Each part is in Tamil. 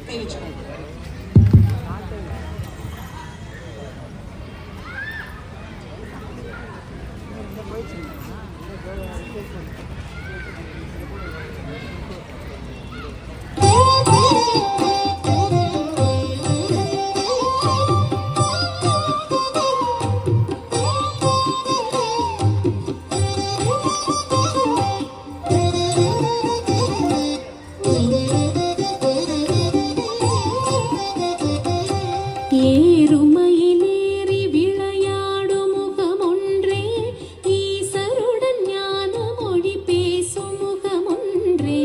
தெரிவிச்சுக்கோங்க. ஏறுமயிலேறி விளையாடும் முகமொன்றே, ஈசருடன் ஞான மொழி பேசும் முகமொன்றே.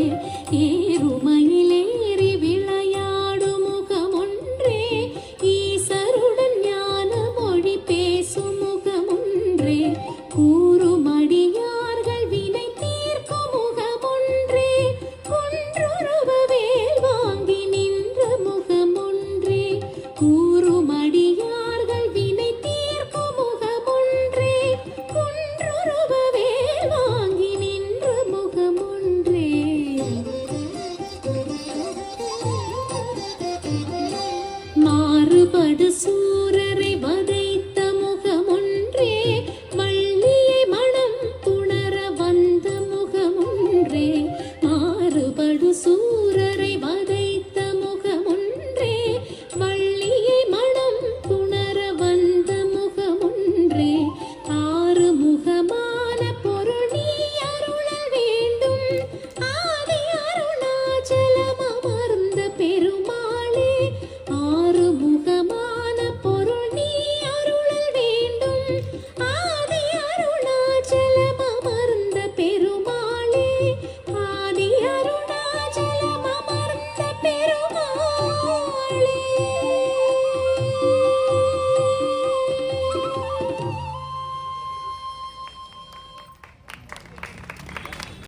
ஏறுமயிலேறி விளையாடும் முகமொன்றே, ஈசருடன் ஞான மொழி பேசும் முகமொன்றே. கூறுமடியார்கள் வினை தீர்க்கும் முகமொன்றே, குன்றுருவ வேல் வாங்கி நின்ற முகமொன்றே. கூறுமடியார்கள் வினை தீர்க்கும் முகமொன்றே, குன்றுருவ வேல் வாங்கி நின்ற முகமொன்றே. மாறுபடு சூரரை வதைத்த முகமொன்றே, வள்ளியை மனம் புணர வந்த முகமொன்றே. மாறுபடு சூரரை